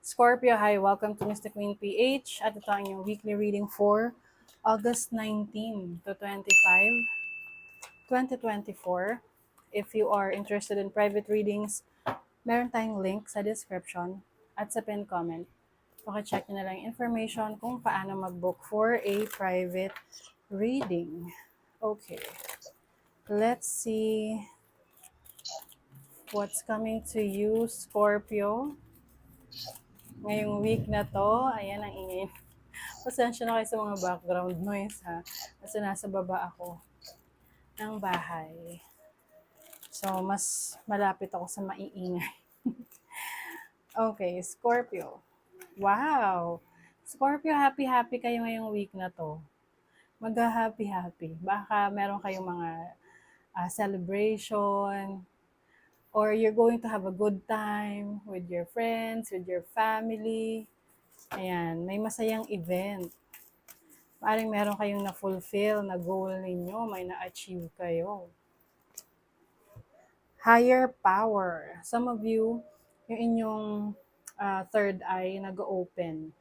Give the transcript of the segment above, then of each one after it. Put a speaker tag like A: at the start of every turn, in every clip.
A: Scorpio, hi, welcome to Mr. Queen PH. At ito ang inyong weekly reading for August 19 to 25, 2024. If you are interested in private readings, meron tayong link sa description at sa pinned comment. Paki-check nyo na lang yung information kung paano mag-book for a private reading. Okay, let's see what's coming to you, Scorpio. Ngayong week na to, ayan ang ingay. Pasensya na kayo sa mga background noise ha. Kasi nasa baba ako ng bahay. So, mas malapit ako sa maiingay. Okay, Scorpio. Wow! Scorpio, happy-happy kayo ngayong week na to. Mag-happy-happy. Baka meron kayong mga celebration, or you're going to have a good time with your friends, with your family. Ayan, may masayang event. Maaaring meron kayong na-fulfill na goal ninyo, may na-achieve kayo. Higher power. Some of you, yung inyong third eye nag-open.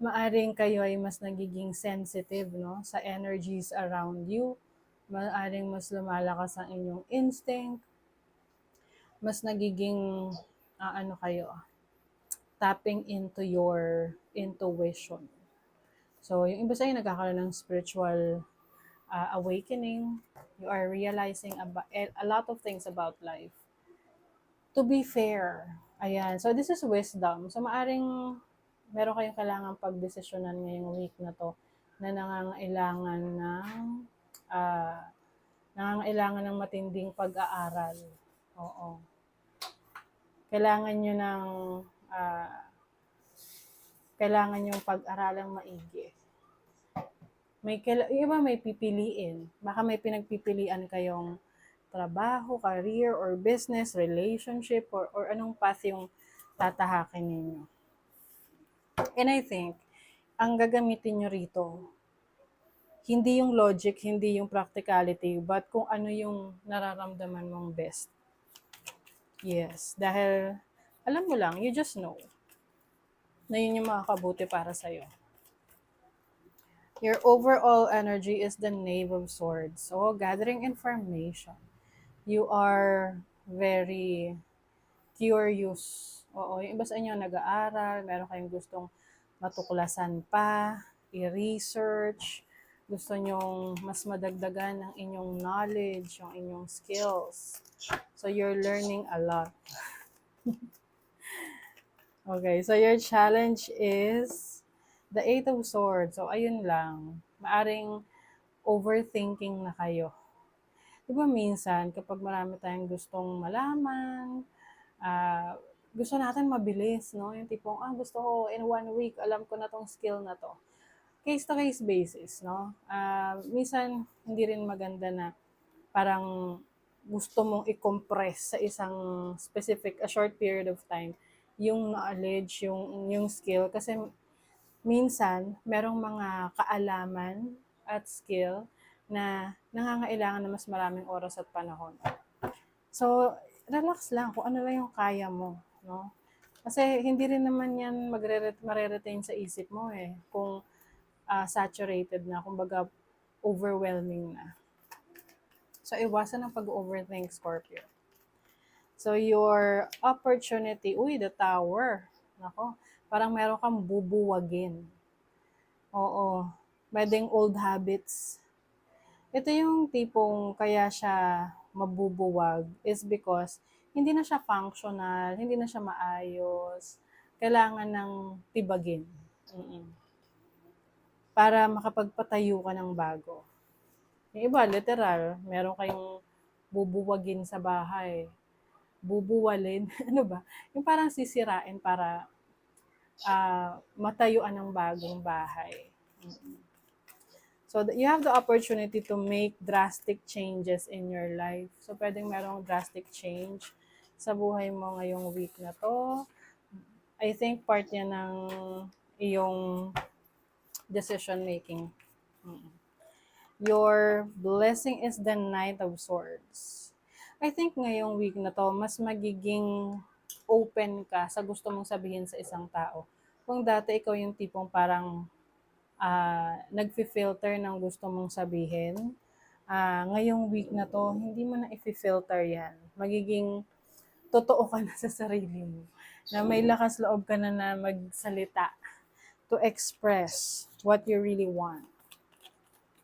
A: Maaring kayo ay mas nagiging sensitive, no, sa energies around you. Maaring mas lumalakas ang inyong instinct. Mas nagiging, tapping into your intuition. So, yung iba sa inyo nagkakaroon ng spiritual awakening. You are realizing about a lot of things about life. To be fair, ayan. So, this is wisdom. So, maaring meron kayong kailangan pagdesisyonan ngayong week na to na uh, nangangailangan ng matinding pag-aaral. Oo. Kailangan nyo ng uh, kailangan yung pag-aralang maigi. Yung iba may pipiliin. Baka may pinagpipilian kayong trabaho, career, or business, relationship, or anong path yung tatahakin ninyo. And I think, ang gagamitin nyo rito, hindi yung logic, hindi yung practicality, but kung ano yung nararamdaman mong best. Yes, dahil alam mo lang, you just know na yun yung makakabuti para sa'yo. Your overall energy is the Knave of Swords. So, gathering information. You are very curious. Oo, yung iba sa inyo nag-aaral, meron kayong gustong matuklasan pa, i-research, gusto nyong mas madagdagan ng inyong knowledge, yung inyong skills. So, you're learning a lot. Okay, so your challenge is the Eight of Swords. So, ayun lang. Maaring overthinking na kayo. Diba minsan, kapag marami tayong gustong malaman, gusto natin mabilis, no? Yung tipong, gusto ko in 1 week, alam ko na tong skill na to. Case-to-case basis, no? Minsan, hindi rin maganda na parang gusto mong i-compress sa isang specific, a short period of time, yung knowledge, yung skill. Kasi minsan, merong mga kaalaman at skill na nangangailangan na mas maraming oras at panahon. So, relax lang kung ano lang yung kaya mo, no? Kasi hindi rin naman yan mare-retain sa isip mo kung saturated na, kumbaga overwhelming na. So, iwasan ang pag-overthink, Scorpio. So, your opportunity, the Tower. Nako, parang meron kang bubuwagin. Oo, pwedeng old habits. Ito yung tipong kaya siya mabubuwag is because hindi na siya functional, hindi na siya maayos. Kailangan ng tibagin. Para makapagpatayo ka ng bago. Yung iba, literal, meron kayong bubuwagin sa bahay. Bubuwalin, ano ba? Yung parang sisirain para matayuan ng bagong bahay. So, you have the opportunity to make drastic changes in your life. So, pwedeng merong drastic change sa buhay mo ngayong week na to. I think part yan ng iyong decision making. Your blessing is the Knight of Swords. I think ngayong week na to, mas magiging open ka sa gusto mong sabihin sa isang tao. Kung dati ikaw yung tipong parang nag-filter ng gusto mong sabihin, ngayong week na to, hindi mo na i-filter yan. Magiging totoo ka na sa sarili mo. Na may lakas loob ka na magsalita to express what you really want.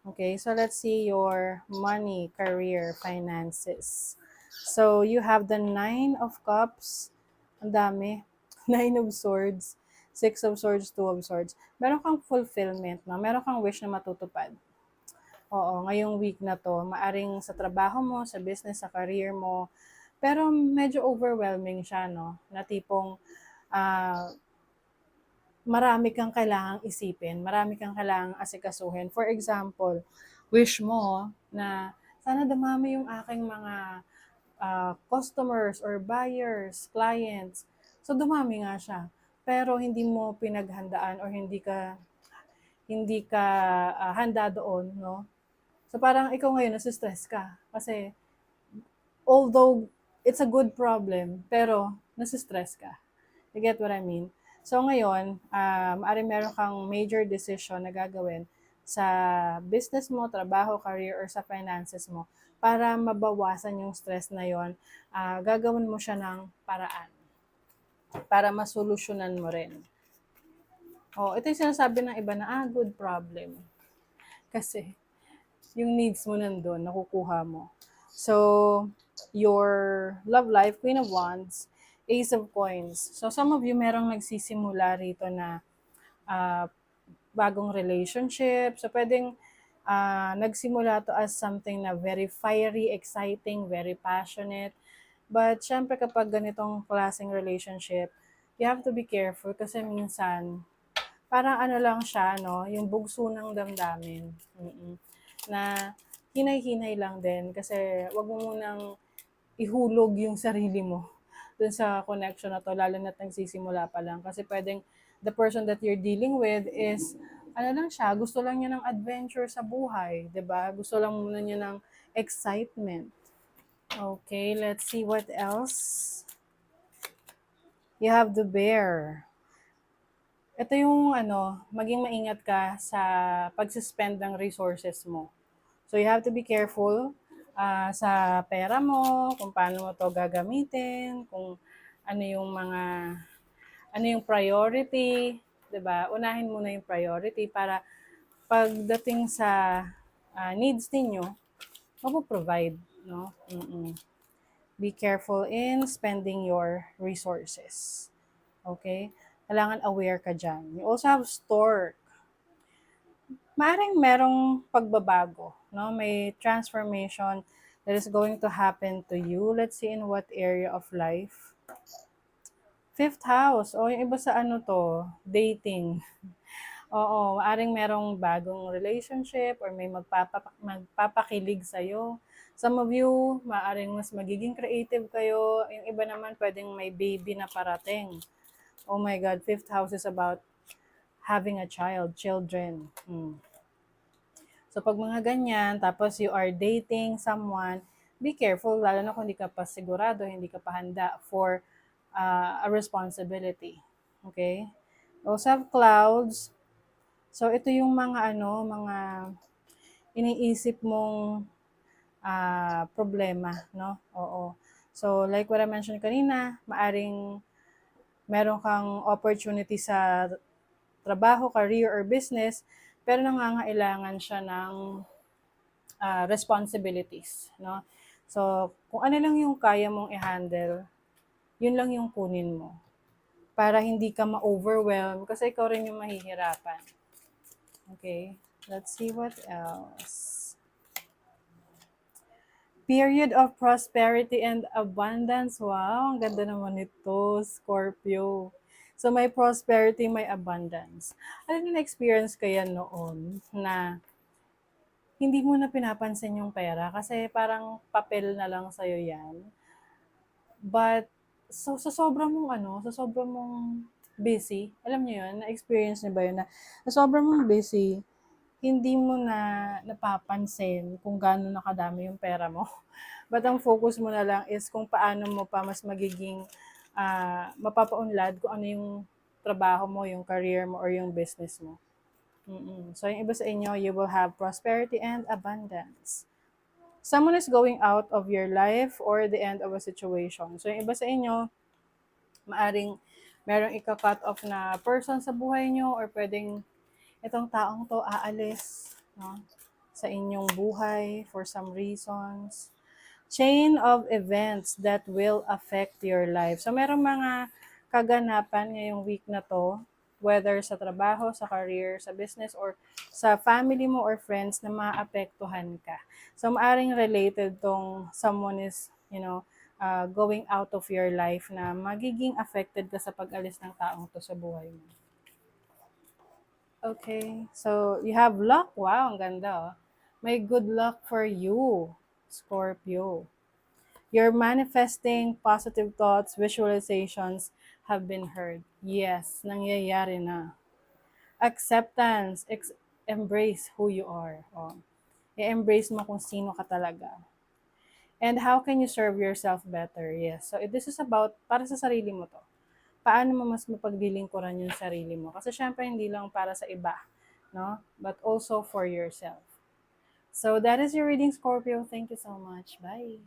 A: Okay, so let's see your money, career, finances. So you have the 9 of Cups. Ang dami. 9 of Swords. 6 of Swords, 2 of Swords. Meron kang fulfillment, no? Meron kang wish na matutupad. Oo, ngayong week na to, maaring sa trabaho mo, sa business, sa career mo, pero medyo overwhelming siya, no? Na tipong marami kang kailangang isipin, marami kang kailangang asikasuhin. For example, wish mo na sana dumami yung aking mga customers or buyers, clients. So dumami nga siya. Pero hindi mo pinaghandaan or hindi ka handa doon, no? So parang ikaw ngayon nasa-stress ka kasi although it's a good problem, pero nasa-stress ka. You get what I mean? So ngayon, maaari meron kang major decision na gagawin sa business mo, trabaho, career, or sa finances mo para mabawasan yung stress na yon. Gagawin mo siya ng paraan para masolusyonan mo rin. Oh, ito yung sinasabi ng iba na, good problem. Kasi yung needs mo nandun, nakukuha mo. So, your love life, Queen of Wands, Ace of Coins. So, some of you merong nagsisimula rito na bagong relationship. So, pwedeng nagsimula to as something na very fiery, exciting, very passionate. But, syempre kapag ganitong klaseng relationship, you have to be careful kasi minsan, parang ano lang siya, no? Yung bugso ng damdamin. Na hinay-hinay lang din kasi wag mo munang ihulog yung sarili mo dun sa connection na to, lalo na't nagsisimula pa lang. Kasi pwedeng the person that you're dealing with is, ano lang siya, gusto lang niya ng adventure sa buhay, 'di ba? Gusto lang muna niya ng excitement. Okay, let's see what else. You have the Bear. Ito yung maging maingat ka sa pag-suspend ng resources mo. So you have to be careful sa pera mo, kung paano mo to gagamitin, kung ano yung priority, 'di ba? Unahin muna yung priority para pagdating sa needs ninyo, mapo-provide, no? Be careful in spending your resources. Okay? Kailangan aware ka dyan. You also have Stork. Maaring merong pagbabago, no? May transformation that is going to happen to you. Let's see in what area of life. 5th house. O, yung iba sa dating. Oo, maaring merong bagong relationship or may magpapakilig sa'yo. Some of you, maaring mas magiging creative kayo. Yung iba naman, pwedeng may baby na parating. Oh my God, 5th house is about having a child, children. So pag mga ganyan, tapos you are dating someone, be careful, lalo na kung hindi ka pa sigurado, hindi ka pa handa for a responsibility. Okay? Also have clouds. So ito yung mga iniisip mong problema, no? Oo. So like what I mentioned kanina, maaring meron kang opportunity sa trabaho, career, or business, pero nangangailangan siya ng responsibilities, no? So, kung ano lang yung kaya mong i-handle, yun lang yung kunin mo. Para hindi ka ma-overwhelm, kasi ikaw rin yung mahihirapan. Okay, let's see what else. Period of prosperity and abundance. Wow, ang ganda naman ito, Scorpio. So, may prosperity, may abundance. Ano yung na-experience ko yan noon na hindi mo na pinapansin yung pera kasi parang papel na lang sa'yo yan. But, so, sa sobrang mong busy, alam niyo yun, na-experience niyo ba yun na sa sobrang mong busy, hindi mo na napapansin kung gaano nakadami yung pera mo. But ang focus mo na lang is kung paano mo pa mas magiging mapapaunlad kung ano yung trabaho mo, yung career mo, or yung business mo. So, yung iba sa inyo, you will have prosperity and abundance. Someone is going out of your life or the end of a situation. So, yung iba sa inyo, maaring merong ika-cut off na person sa buhay nyo, or pwedeng itong taong to aalis, no, sa inyong buhay for some reasons. Chain of events that will affect your life. So, merong mga kaganapan ngayong week na to, whether sa trabaho, sa career, sa business, or sa family mo or friends na maapektuhan ka. So, maaring related tong someone is, going out of your life na magiging affected ka sa pag-alis ng taong to sa buhay mo. Okay, so you have luck. Wow, ang ganda. Oh. May good luck for you, Scorpio. Your manifesting positive thoughts, visualizations have been heard. Yes, nangyayari na. Acceptance, embrace who you are. Oh. I-embrace mo kung sino ka talaga. And how can you serve yourself better? Yes. So this is about, para sa sarili mo to. Paano mo mas mapaglilingkuran yung sarili mo? Kasi syempre hindi lang para sa iba, no? But also for yourself. So that is your reading, Scorpio. Thank you so much. Bye.